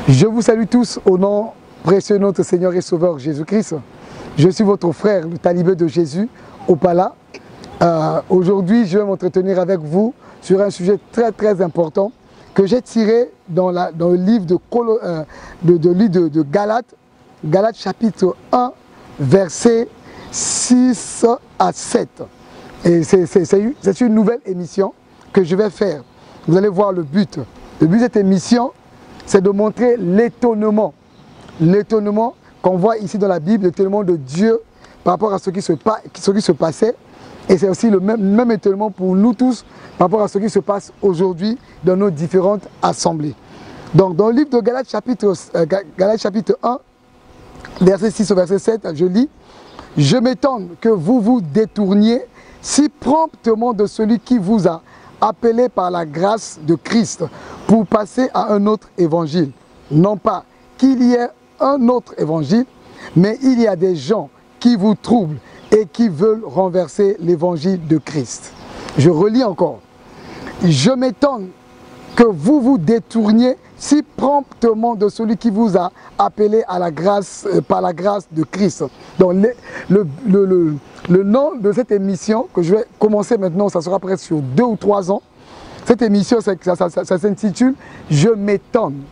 Je vous salue tous au nom précieux de notre Seigneur et Sauveur Jésus-Christ. Je suis votre frère, le talibé de Jésus, Opala. Aujourd'hui, je vais m'entretenir avec vous sur un sujet très important que j'ai tiré dans le livre de Galates, Galates chapitre 1, versets 6 à 7. Et c'est une nouvelle émission que je vais faire. Vous allez voir le but. Le but de cette émission, c'est de montrer l'étonnement qu'on voit ici dans la Bible, l'étonnement de Dieu par rapport à ce qui se passait. Et c'est aussi le même étonnement pour nous tous par rapport à ce qui se passe aujourd'hui dans nos différentes assemblées. Donc dans le livre de Galates chapitre 1, verset 6 au verset 7, je lis: « Je m'étonne que vous vous détourniez si promptement de celui qui vous a appelé par la grâce de Christ pour passer à un autre évangile. Non pas qu'il y ait un autre évangile, mais il y a des gens qui vous troublent et qui veulent renverser l'évangile de Christ. » Je relis encore. « Je m'étonne que vous vous détourniez si promptement de celui qui vous a appelé à la grâce, par la grâce de Christ. » Donc le nom de cette émission que je vais commencer maintenant, ça sera presque sur 2 ou 3 ans. Cette émission, ça s'intitule « Je m'étonne ».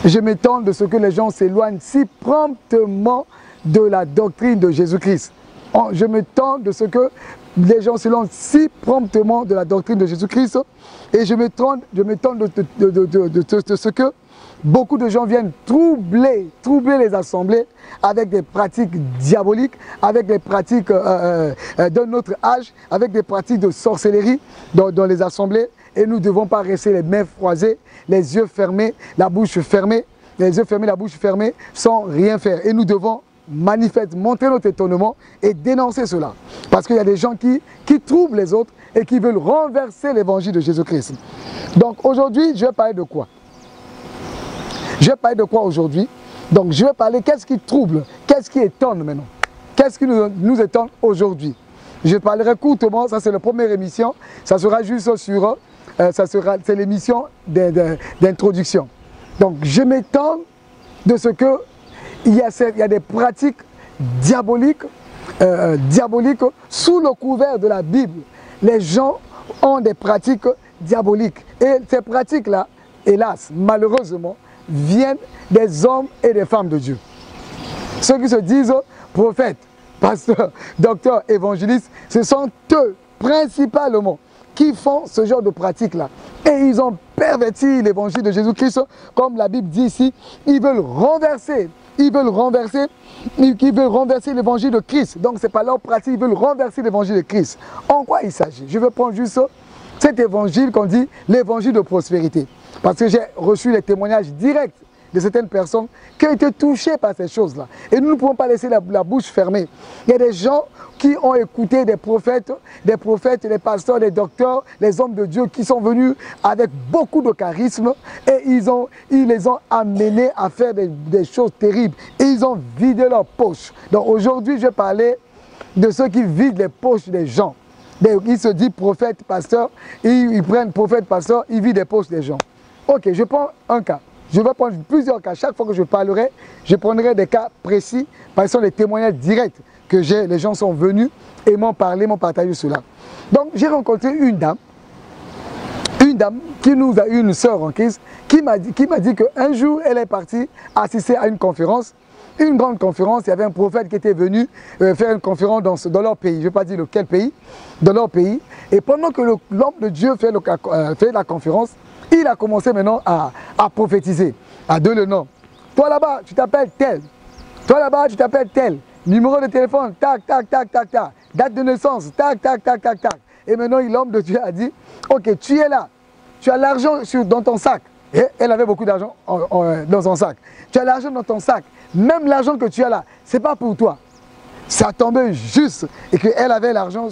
Je m'étonne de ce que les gens s'éloignent si promptement de la doctrine de Jésus-Christ. Je m'étonne de ce que les gens s'éloignent si promptement de la doctrine de Jésus-Christ. Et je m'étonne de ce que beaucoup de gens viennent troubler les assemblées avec des pratiques diaboliques, avec des pratiques d'un autre âge, avec des pratiques de sorcellerie dans les assemblées. Et nous ne devons pas rester les mains croisées, les yeux fermés, la bouche fermée, sans rien faire. Et nous devons montrer notre étonnement et dénoncer cela. Parce qu'il y a des gens qui troublent les autres et qui veulent renverser l'évangile de Jésus-Christ. Donc aujourd'hui, je vais parler de quoi? Je vais parler de quoi aujourd'hui? Donc je vais parler qu'est-ce qui trouble, qu'est-ce qui étonne maintenant? Qu'est-ce qui nous étonne aujourd'hui? Je parlerai courtement, ça c'est la première émission, ça sera juste sur, c'est l'émission d'introduction. Donc je m'étonne de ce que il y a des pratiques diaboliques sous le couvert de la Bible. Les gens ont des pratiques diaboliques. Et ces pratiques-là, hélas, malheureusement, viennent des hommes et des femmes de Dieu. Ceux qui se disent prophètes, pasteurs, docteurs, évangélistes, ce sont eux, principalement, qui font ce genre de pratiques-là. Et ils ont perverti l'évangile de Jésus-Christ, comme la Bible dit ici. Ils veulent renverser l'évangile de Christ. Donc ce n'est pas leur pratique, ils veulent renverser l'évangile de Christ. En quoi il s'agit? Je vais prendre juste cet évangile qu'on dit l'évangile de prospérité. Parce que j'ai reçu les témoignages directs de certaines personnes qui ont été touchées par ces choses-là. Et nous ne pouvons pas laisser la bouche fermée. Il y a des gens qui ont écouté des prophètes, des pasteurs, des docteurs, les hommes de Dieu qui sont venus avec beaucoup de charisme et ils les ont amenés à faire des choses terribles. Et ils ont vidé leurs poches. Donc aujourd'hui, je vais parler de ceux qui vident les poches des gens. Ils se disent prophète, pasteur, ils prennent prophète, pasteur, ils vident les poches des gens. Ok, je prends un cas. Je vais prendre plusieurs cas. Chaque fois que je parlerai, je prendrai des cas précis parce que ce sont des témoignages directs que j'ai. Les gens sont venus et m'ont parlé, m'ont partagé cela. Donc j'ai rencontré une dame qui nous a eu une sœur en Christ, qui m'a dit qu'un jour elle est partie assister à une conférence, une grande conférence. Il y avait un prophète qui était venu faire une conférence dans leur pays. Je ne vais pas dire lequel pays, dans leur pays. Et pendant que l'homme de Dieu fait la conférence, il a commencé maintenant à prophétiser, à donner le nom. Toi là-bas, tu t'appelles tel. Toi là-bas, tu t'appelles tel. Numéro de téléphone, tac, tac, tac, tac, tac. Date de naissance, tac, tac, tac, tac, tac. Et maintenant, l'homme de Dieu a dit, ok, tu es là. Tu as l'argent dans ton sac. Et elle avait beaucoup d'argent dans son sac. Tu as l'argent dans ton sac. Même l'argent que tu as là, ce n'est pas pour toi. Ça tombait juste et qu'elle avait l'argent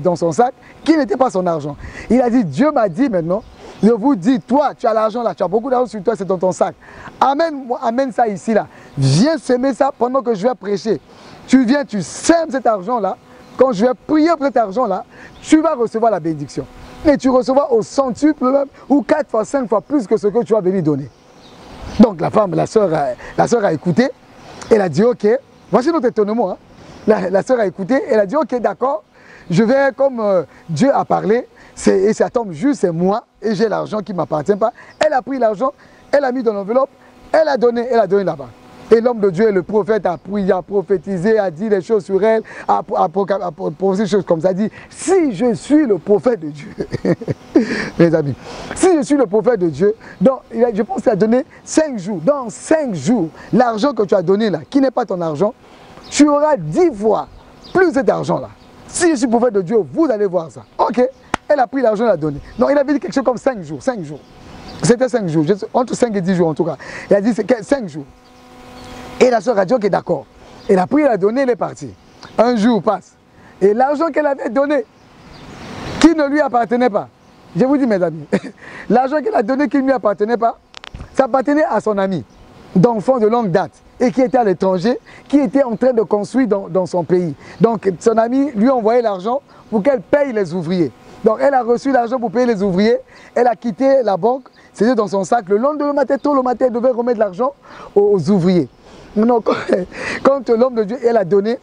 dans son sac qui n'était pas son argent. Il a dit, Dieu m'a dit maintenant, je vous dis, toi, tu as l'argent là, tu as beaucoup d'argent sur toi, c'est dans ton sac. Amène ça ici là. Viens s'aimer ça pendant que je vais prêcher. Tu viens, tu sèmes cet argent là. Quand je vais prier pour cet argent là, tu vas recevoir la bénédiction. Et tu recevras au centuple même, ou 4 fois, 5 fois plus que ce que tu as venu donner. Donc la femme, la sœur a écouté, elle a dit ok, voici notre étonnement. Hein. La sœur a écouté, elle a dit ok, d'accord, je vais comme Dieu a parlé, et ça tombe juste, c'est moi, et j'ai l'argent qui ne m'appartient pas. Elle a pris l'argent, elle a mis dans l'enveloppe, elle a donné là-bas. Et l'homme de Dieu, le prophète, a prié, a prophétisé, a dit des choses sur elle, a posé des choses comme ça, a dit, si je suis le prophète de Dieu, mes amis, si je suis le prophète de Dieu, donc, je pense qu'il a donné 5 jours, dans 5 jours, l'argent que tu as donné là, qui n'est pas ton argent, tu auras 10 fois plus cet argent-là. Si je suis prophète de Dieu, vous allez voir ça. Ok, elle a pris l'argent, elle a donné. Donc il avait dit quelque chose comme 5 jours, 5 jours. C'était 5 jours, entre 5 et 10 jours en tout cas. Il a dit 5 jours. Et la soeur a dit ok, d'accord. Elle a pris, elle a donné, elle est partie. Un jour passe. Et l'argent qu'elle avait donné, qui ne lui appartenait pas, je vous dis mes amis, l'argent qu'elle a donné qui ne lui appartenait pas, ça appartenait à son ami, d'enfant de longue date, et qui était à l'étranger, qui était en train de construire dans son pays. Donc son ami lui a envoyé l'argent pour qu'elle paye les ouvriers. Donc elle a reçu l'argent pour payer les ouvriers, elle a quitté la banque, c'était dans son sac. Le lendemain matin, tôt le matin, elle devait remettre l'argent aux ouvriers. Donc, quand l'homme de Dieu, elle a donné,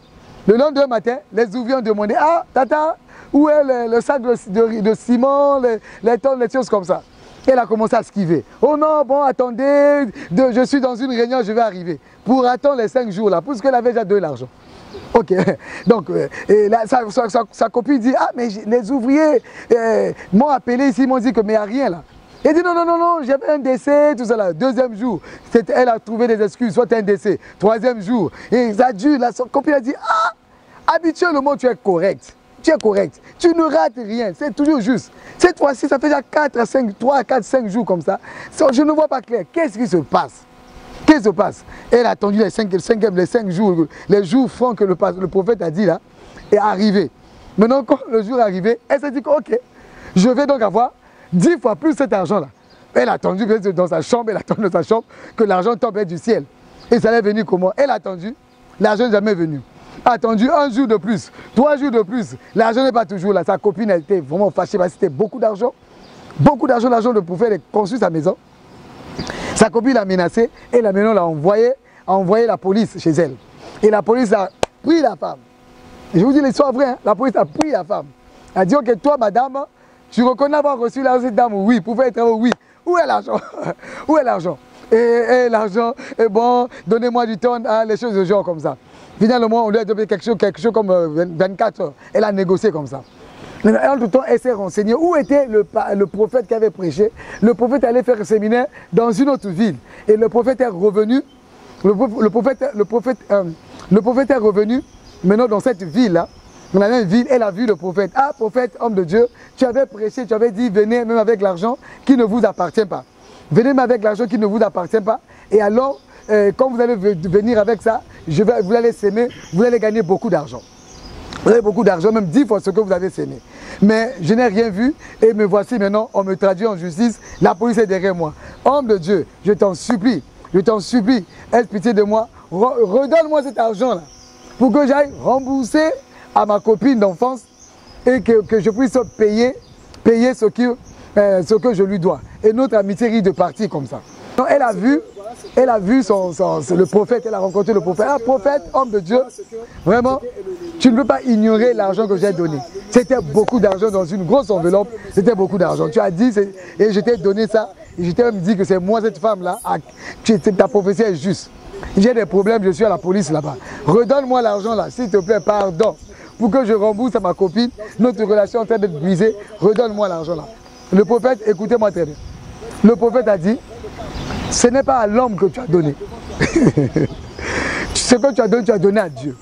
le lendemain matin, les ouvriers ont demandé, ah, tata, où est le sac de ciment, les tonnes, les choses comme ça. Elle a commencé à esquiver. Oh non, bon, attendez, je suis dans une réunion, je vais arriver. Pour attendre les 5 jours là, puisqu'elle avait déjà donné l'argent. Ok, donc et là, sa copine dit, ah, mais les ouvriers m'ont appelé ici, ils m'ont dit que mais il n'y a rien là. Elle dit non, non, non, non, j'avais un décès, tout ça là. 2e jour, elle a trouvé des excuses, soit un décès. 3e jour, et ça dure, là, son copine a dit, ah, habituellement tu es correct. Tu es correct. Tu ne rates rien, c'est toujours juste. Cette fois-ci, ça fait déjà 3 à 4, 5 jours comme ça. Je ne vois pas clair. Qu'est-ce qui se passe? Qu'est-ce qui se passe? Elle a attendu les 5 jours, les jours francs que le prophète a dit là, est arrivé. Maintenant, quand le jour est arrivé, elle s'est dit que, ok, je vais donc avoir 10 fois plus cet argent-là. Elle a attendu dans sa chambre, que l'argent tombe du ciel. Et ça allait venir comment? Elle a attendu, l'argent n'est jamais venu. Attendu 1 jour de plus, 3 jours de plus, l'argent n'est pas toujours là. Sa copine a été vraiment fâchée parce que c'était beaucoup d'argent. Beaucoup d'argent, l'argent de prophète a construit sa maison. Sa copine l'a menacée et la maison l'a envoyé la police chez elle. Et la police a pris la femme. Je vous dis l'histoire vraie, hein? La police a pris la femme. Elle a dit, ok, toi madame, tu reconnais avoir reçu l'argent de cette dame? Oui, pouvait être oui. Où est l'argent? Où est l'argent? Et l'argent, et bon, donnez-moi du temps, hein, les choses de genre comme ça. Finalement, on lui a donné quelque chose comme 24 heures. Elle a négocié comme ça. En tout temps, elle s'est renseignée. Où était le prophète qui avait prêché? Le prophète allait faire un séminaire dans une autre ville. Et le prophète est revenu. Le prophète est revenu maintenant dans cette ville-là. Dans la même ville, elle a vu le prophète. Ah, prophète, homme de Dieu, tu avais prêché, tu avais dit, venez même avec l'argent qui ne vous appartient pas. Venez même avec l'argent qui ne vous appartient pas. Et alors, quand vous allez venir avec ça, vous allez s'aimer, vous allez gagner beaucoup d'argent. Vous avez beaucoup d'argent, même 10 fois ce que vous avez sémé. Mais je n'ai rien vu et me voici maintenant, on me traduit en justice, la police est derrière moi. Homme de Dieu, je t'en supplie, aie pitié de moi, redonne-moi cet argent-là pour que j'aille rembourser à ma copine d'enfance et que je puisse payer ce que je lui dois. Et notre amitié risque de partir comme ça. Donc, elle a vu le prophète, elle a rencontré le prophète. Ah, prophète, homme de Dieu, vraiment, tu ne peux pas ignorer l'argent que j'ai donné. C'était beaucoup d'argent dans une grosse enveloppe, c'était beaucoup d'argent. Tu as dit, et je t'ai donné ça, et je t'ai même dit que c'est moi cette femme-là, ta prophétie est juste. J'ai des problèmes, je suis à la police là-bas. Redonne-moi l'argent là, s'il te plaît, pardon. Pour que je rembourse à ma copine, notre relation est en train d'être brisée, redonne-moi l'argent là. Le prophète, écoutez-moi très bien. Le prophète a dit, ce n'est pas à l'homme que tu as donné. Ce que tu as donné à Dieu.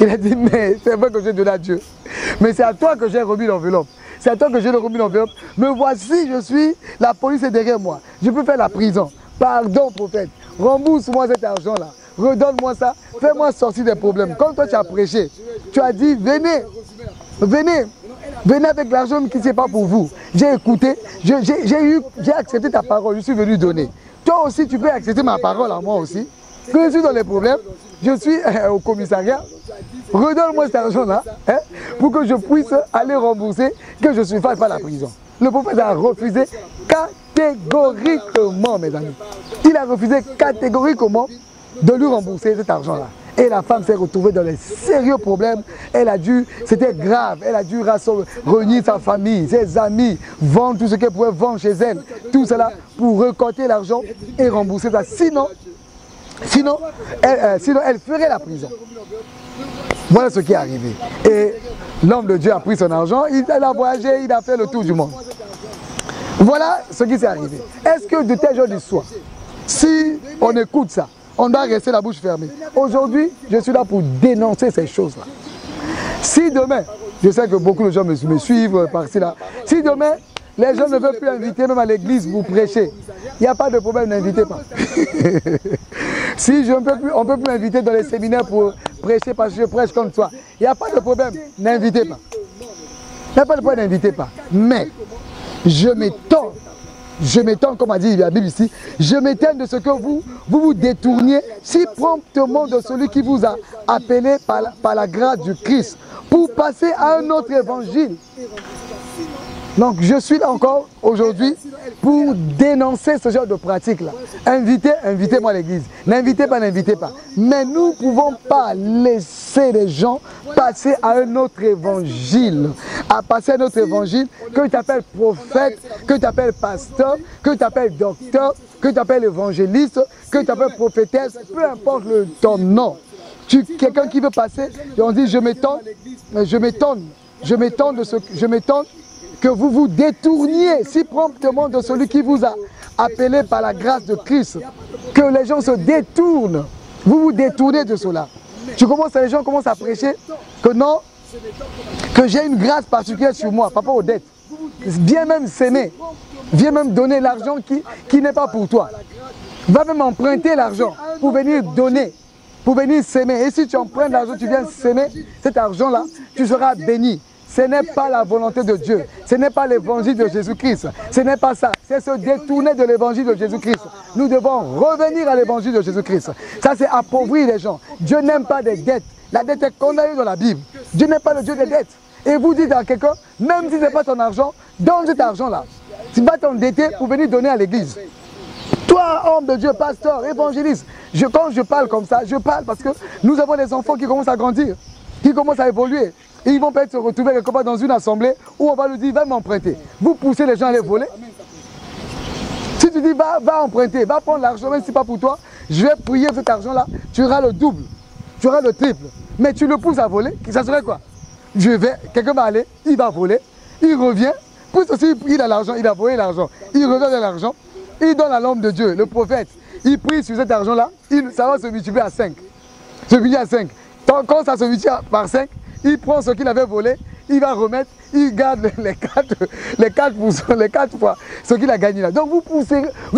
Il a dit, mais c'est vrai que j'ai donné à Dieu. Mais c'est à toi que j'ai remis l'enveloppe. C'est à toi que j'ai remis l'enveloppe. Me voici, la police est derrière moi. Je peux faire la prison. Pardon, prophète. Rembourse-moi cet argent-là. Redonne-moi ça. Fais-moi sortir des problèmes. Comme toi, tu as prêché. Tu as dit, venez. Venez. Venez avec l'argent qui n'est pas pour vous. J'ai écouté. J'ai accepté ta parole. Je suis venu donner. Toi aussi, tu peux accepter ma parole à moi aussi. Que je suis dans les problèmes. Je suis au commissariat. Redonne-moi cet argent-là, hein, pour que je puisse aller rembourser, que je ne fasse pas la prison. Le prophète a refusé catégoriquement, mes amis. Il a refusé catégoriquement de lui rembourser cet argent-là. Et la femme s'est retrouvée dans les sérieux problèmes. C'était grave, elle a dû réunir sa famille, ses amis, vendre tout ce qu'elle pouvait vendre chez elle. Tout cela pour récolter l'argent et rembourser ça. Sinon, elle ferait la prison. Voilà ce qui est arrivé. Et l'homme de Dieu a pris son argent, il a voyagé, il a fait le tour du monde. Voilà ce qui s'est arrivé. Est-ce que de tels gens du soir, si on écoute ça, on doit rester la bouche fermée? Aujourd'hui, je suis là pour dénoncer ces choses-là. Si demain, je sais que beaucoup de gens me suivent par-ci là, si demain, les gens ne veulent plus inviter même à l'église pour prêcher, il n'y a pas de problème, n'invitez pas. Si on ne peut plus inviter dans les séminaires pour prêcher parce que je prêche comme toi, il n'y a pas de problème, n'invitez pas. Il n'y a pas de problème, n'invitez pas. Mais, je m'étonne, comme a dit la Bible ici, je m'étonne de ce que vous détourniez si promptement de celui qui vous a appelé par la grâce du Christ pour passer à un autre évangile. Donc je suis là encore aujourd'hui pour dénoncer ce genre de pratique-là. Invitez-moi à l'église. N'invitez pas. Mais nous ne pouvons pas laisser les gens passer à un autre évangile. À passer à un autre évangile que tu appelles prophète, que tu appelles pasteur, que tu appelles docteur, que tu appelles évangéliste, que tu appelles prophétesse, peu importe ton nom. Quelqu'un qui veut passer, et on dit je m'étonne que vous vous détourniez si promptement de celui qui vous a appelé par la grâce de Christ, que les gens se détournent, vous vous détournez de cela. Les gens commencent à prêcher que non, que j'ai une grâce particulière sur moi, par rapport aux dettes. Viens même s'aimer, viens même donner l'argent qui n'est pas pour toi. Va même emprunter l'argent pour venir donner, pour venir s'aimer. Et si tu empruntes l'argent, tu viens s'aimer, cet argent-là, tu seras béni. Ce n'est pas la volonté de Dieu. Ce n'est pas l'évangile de Jésus-Christ. Ce n'est pas ça. C'est se détourner de l'évangile de Jésus-Christ. Nous devons revenir à l'évangile de Jésus-Christ. Ça, c'est appauvrir les gens. Dieu n'aime pas des dettes. La dette est condamnée dans la Bible. Dieu n'est pas le Dieu des dettes. Et vous dites à quelqu'un, même si ce n'est pas ton argent, donne cet argent-là. Tu vas t'endetter pour venir donner à l'église. Toi, homme de Dieu, pasteur, évangéliste, quand je parle comme ça, je parle parce que nous avons des enfants qui commencent à grandir, qui commencent à évoluer. Et ils vont peut-être se retrouver quelque part dans une assemblée où on va lui dire, va m'emprunter. Vous poussez les gens à les voler. Si tu dis, va emprunter, va prendre l'argent, même si ce n'est pas pour toi, je vais prier cet argent-là, tu auras le double, tu auras le triple. Mais tu le pousses à voler, ça serait quoi? Quelqu'un va aller, il va voler, il revient, plus aussi il a l'argent, il a volé l'argent, il revient de l'argent, il donne à l'homme de Dieu, le prophète, il prie sur cet argent-là, ça va se multiplier à 5. Se multiplier à 5. Quand ça se multiplie par 5, il prend ce qu'il avait volé, il va remettre, il garde les 4 fois ce qu'il a gagné là. Donc vous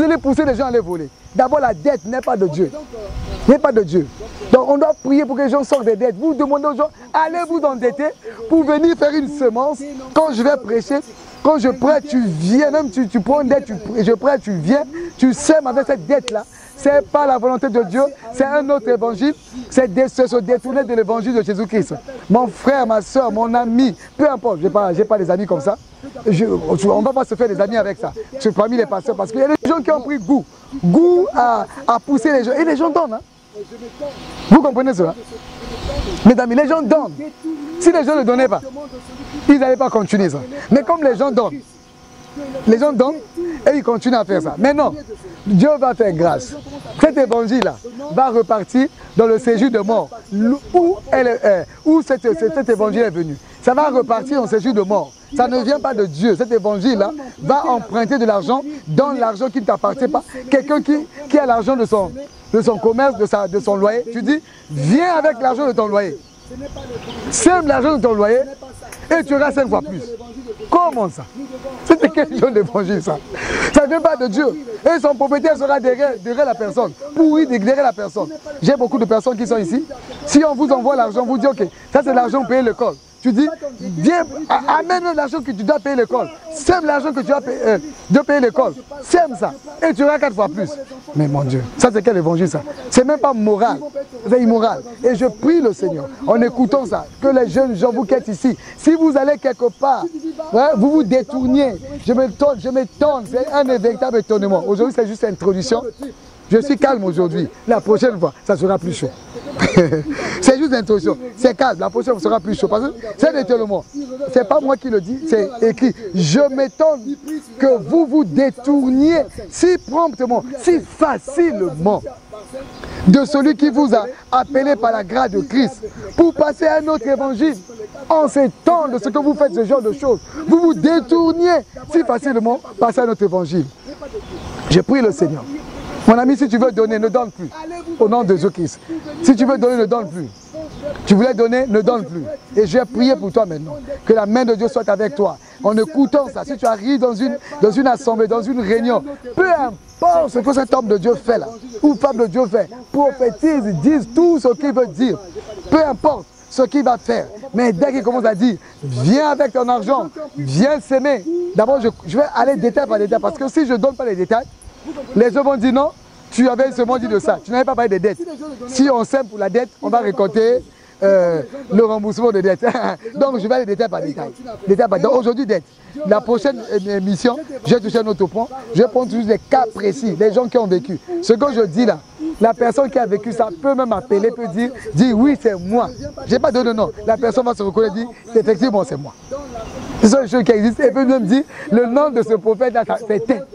allez pousser les gens à les voler. D'abord, la dette n'est pas de Dieu. N'est pas de Dieu. Donc on doit prier pour que les gens sortent des dettes. Vous demandez aux gens, allez vous endetter pour venir faire une semence. Quand je vais prêcher, quand je prête, tu viens, même tu prends une dette, je prête, tu viens, tu sèmes avec cette dette-là. Ce n'est pas la volonté de Dieu, c'est un autre évangile, c'est se détourner de l'évangile de Jésus-Christ. Mon frère, ma soeur, mon ami, peu importe, je n'ai pas des amis comme ça, on ne va pas se faire des amis avec ça, parmi les pasteurs, parce qu'il y a des gens qui ont pris goût à pousser les gens, et les gens donnent. Hein? Vous comprenez cela? Mesdames, les gens donnent. Si les gens ne donnaient pas, ils n'allaient pas continuer ça. Mais comme les gens donnent et ils continuent à faire ça. Mais non, Dieu va faire grâce. Cet évangile-là va repartir dans le séjour de mort. Où cet évangile est venu. Ça va repartir dans le séjour de mort. Ça ne vient pas de Dieu. Cet évangile-là va emprunter de l'argent dans l'argent qui ne t'appartient pas. Quelqu'un qui a l'argent de son commerce, de son loyer, tu dis, viens avec l'argent de ton loyer. Sème l'argent de ton loyer et tu auras 5 fois plus. Comment ça? C'était quel genre d'évangile ça? Ça ne vient pas de Dieu. Et son propriétaire sera derrière la personne. Pourri derrière la personne. J'ai beaucoup de personnes qui sont ici. Si on vous envoie l'argent, vous dites ok, ça c'est l'argent pour payer l'école. Tu dis, viens, amène l'argent que tu dois payer l'école. Sème l'argent que tu dois payer l'école. Sème ça. Et tu auras 4 fois plus. Mais mon Dieu, ça c'est quel évangile ça? C'est même pas moral. C'est immoral. Et je prie le Seigneur, en écoutant ça, que les jeunes gens, vous qui êtes ici, si vous allez quelque part, ouais, vous vous détourniez. Je m'étonne, c'est un véritable étonnement. Aujourd'hui c'est juste une introduction. je suis calme aujourd'hui. La prochaine fois, ça sera plus chaud. C'est juste l'introduction. C'est calme, la prochaine fois sera plus chaud. Parce que c'est l'éternellement. Ce n'est pas moi qui le dis, c'est écrit. Je m'étonne que vous vous détourniez si promptement, si facilement de celui qui vous a appelé par la grâce de Christ pour passer à un autre évangile. En ces temps de ce que vous faites ce genre de choses, vous vous détourniez si facilement passer à un autre évangile. Je prie le Seigneur. Mon ami, si tu veux donner, ne donne plus. Au nom de Jésus-Christ. Si tu veux donner, ne donne plus. Tu voulais donner, ne donne plus. Et je vais prier pour toi maintenant. Que la main de Dieu soit avec toi. En écoutant ça, si tu arrives dans une assemblée, dans une réunion, peu importe ce que cet homme de Dieu fait là, ou femme de Dieu fait, prophétise, dise tout ce qu'il veut dire. Peu importe ce qu'il va faire. Mais dès qu'il commence à dire, viens avec ton argent, viens s'aimer. D'abord, je vais aller détail par détail, parce que si je ne donne pas les détails, les gens vont dire non, tu avais seulement dit de ça, tu n'avais pas parlé des dettes. Si on s'aime pour la dette, on va récolter le remboursement de dette. Donc je vais aller détail par détail. Donc aujourd'hui, dette. La prochaine émission, je vais toucher un autre point. Je vais prendre toujours des cas précis, des gens qui ont vécu. Ce que je dis là, la personne qui a vécu ça peut même appeler, peut dire oui, c'est moi. Je n'ai pas donné de nom. La personne va se reconnaître et dire effectivement, c'est moi. C'est ça, chose qui existe. Et peut même dire le nom de ce prophète, c'est tel.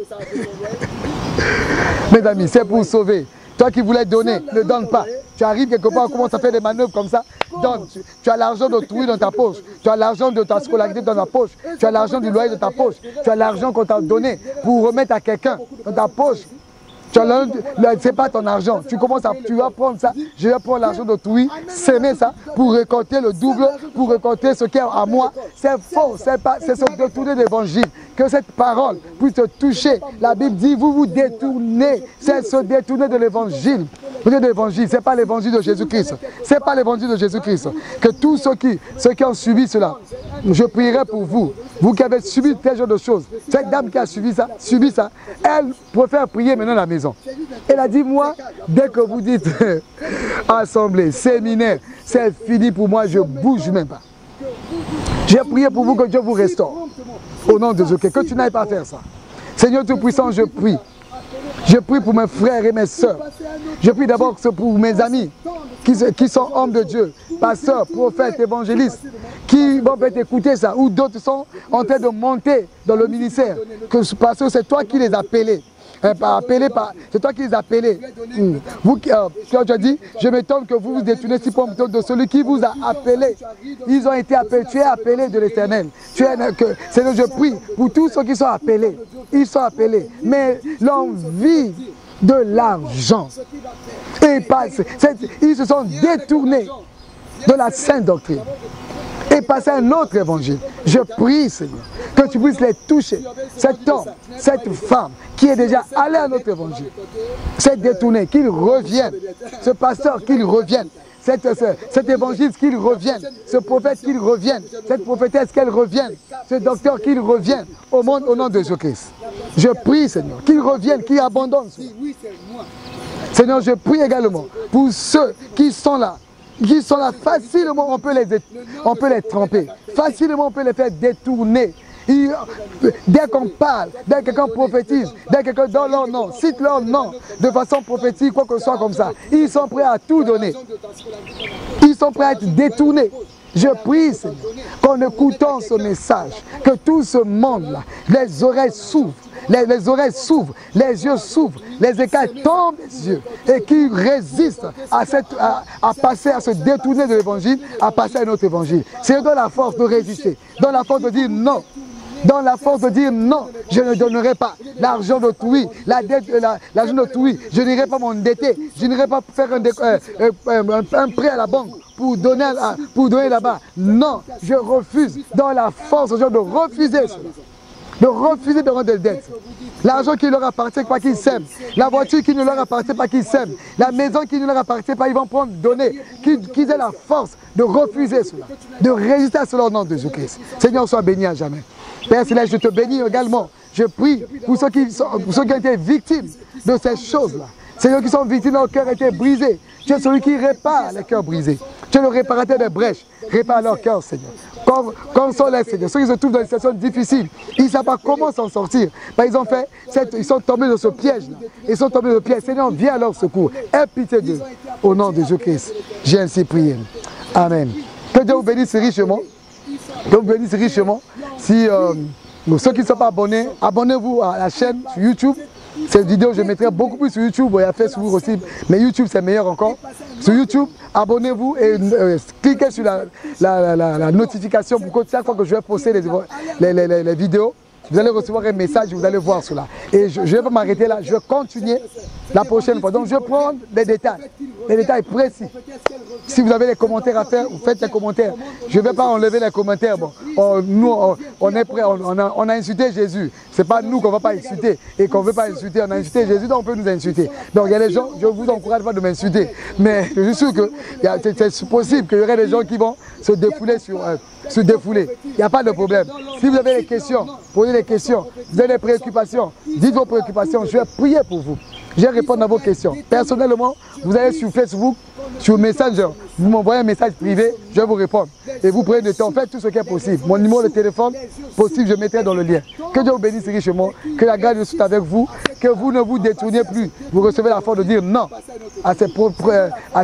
Mes amis, c'est pour sauver. Toi qui voulais donner, ne donne pas. Tu arrives quelque part, on commence à faire des manœuvres comme ça, donne. Tu as l'argent d'autrui dans ta poche, tu as l'argent de ta scolarité dans ta poche, tu as l'argent du loyer de ta poche, tu as l'argent qu'on t'a donné pour remettre à quelqu'un dans ta poche. C'est pas ton argent. Tu vas prendre ça, je vais prendre l'argent d'autrui, s'aimer ça pour récolter le double, pour récolter ce qui est à moi. C'est faux, c'est se détourner de l'évangile. Que cette parole puisse te toucher. La Bible dit, vous vous détournez, c'est se détourner de l'évangile. Ce n'est pas l'évangile de Jésus-Christ. Ce n'est pas l'évangile de Jésus-Christ. Que tous ceux qui ont subi cela, je prierai pour vous. Vous qui avez subi tel genre de choses. Cette dame qui a subi ça, elle préfère prier maintenant à la maison. Elle a dit, moi, dès que vous dites assemblée, séminaire, c'est fini pour moi, je ne bouge même pas. J'ai prié pour vous que Dieu vous restaure. Au nom de Jésus, que tu n'ailles pas faire ça. Seigneur Tout-Puissant, je prie. Je prie pour mes frères et mes sœurs. Je prie d'abord pour mes amis qui sont hommes de Dieu, pasteurs, prophètes, évangélistes, qui vont peut-être écouter ça, ou d'autres sont en train de monter dans le ministère. Parce que c'est toi qui les as appelés. C'est toi qui les as appelés. Vous qui as dit, je m'étonne que vous vous détournez si promptement de celui qui vous a appelé. Ils ont été appelés, tu es appelé de l'Éternel. Seigneur, je prie pour tous ceux qui sont appelés. Ils sont appelés. Mais l'envie de l'argent, ils se sont détournés de la sainte doctrine et passer à un autre évangile. Je prie, Seigneur, que tu puisses les toucher. Cet homme, cette femme qui est déjà allé à notre évangile, s'est détourné, qu'il revienne. Ce pasteur, qu'il revienne. Cet évangile, qu'il revienne. Ce prophète, qu'il revienne. Cette prophétesse, qu'elle revienne. Ce docteur, qu'il revienne au monde au nom de Jésus-Christ. Je prie, Seigneur, qu'il revienne, qu'il abandonne. Seigneur, je prie également pour ceux qui sont là, facilement on peut les tromper, facilement on peut les faire détourner. Dès qu'on parle, dès que quelqu'un prophétise, dès que quelqu'un donne leur nom, cite leur nom de façon prophétique, quoi que ce soit comme ça, ils sont prêts à tout donner. Ils sont prêts à être détournés. Je prie, Seigneur, qu'en écoutant ce message, que tout ce monde-là, les oreilles s'ouvrent. Les oreilles s'ouvrent, les yeux s'ouvrent, les écailles tombent des yeux et qui résistent à passer, à se détourner de l'évangile, à passer à un autre évangile. C'est dans la force de résister, dans la force de dire non. Dans la force de dire non, je ne donnerai pas l'argent d'autrui, l'argent d'autrui, je n'irai pas m'endetter, je n'irai pas faire un prêt à la banque pour donner là-bas. Non, je refuse dans la force de refuser cela. De refuser de rendre des dettes. L'argent qui leur appartient pas qu'ils s'aiment. La voiture qui ne leur appartient pas qu'ils s'aiment. La maison qui ne leur appartient pas, ils vont prendre, donner. Qu'ils aient la force de refuser cela. De résister à cela au nom de Jésus-Christ. Seigneur, sois béni à jamais. Père Céleste, je te bénis également. Je prie pour ceux qui ont été victimes de ces choses-là. Seigneur, qui sont victimes, leur cœur a été brisé. Tu es celui qui répare les cœurs brisés. Tu es le réparateur des brèches. Répare leur cœur, Seigneur. Console-les, Seigneur. Ceux qui se trouvent dans une situation difficile, ils ne savent pas comment s'en sortir. Ils sont tombés dans ce piège-là. Ils sont tombés dans le piège. Seigneur, viens à leur secours. Aie pitié d'eux. Au nom de Jésus-Christ, j'ai ainsi prié. Amen. Que Dieu vous bénisse richement. Que vous bénisse richement. Si ceux qui ne sont pas abonnés, abonnez-vous à la chaîne sur YouTube. Cette vidéo, je mettrai beaucoup plus sur YouTube et à Facebook aussi. Mais YouTube, c'est meilleur encore. Sur YouTube, abonnez-vous et cliquez sur la notification pour que chaque fois que je vais poster les vidéos, vous allez recevoir un message et vous allez voir cela. Et je ne vais pas m'arrêter là, je vais continuer la prochaine fois. Donc je vais prendre les détails précis. Si vous avez des commentaires à faire, vous faites les commentaires. Je ne vais pas enlever les commentaires. Bon, nous, on est prêts, on a insulté Jésus. Ce n'est pas nous qu'on ne va pas insulter et qu'on ne veut pas insulter. On a insulté Jésus, donc on peut nous insulter. Donc il y a des gens, je ne vous encourage pas de m'insulter. Mais je suis sûr que c'est possible qu'il y aurait des gens qui vont se défouler Il n'y a pas de problème. Si vous avez des questions, posez des questions. Vous avez des préoccupations, dites vos préoccupations. Je vais prier pour vous. Je vais répondre à vos questions. Personnellement, vous allez sur Facebook, sur Messenger, vous m'envoyez un message privé, je vais vous répondre. Et vous prenez le temps, faites tout ce qui est possible. Mon numéro de téléphone, possible, je mettrai dans le lien. Que Dieu vous bénisse richement, que la grâce soit avec vous, que vous ne vous détourniez plus. Vous recevez la force de dire non à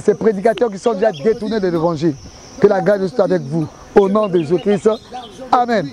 ces prédicateurs qui sont déjà détournés de l'évangile. Que la grâce soit avec vous. Au nom de Jésus-Christ. Amen.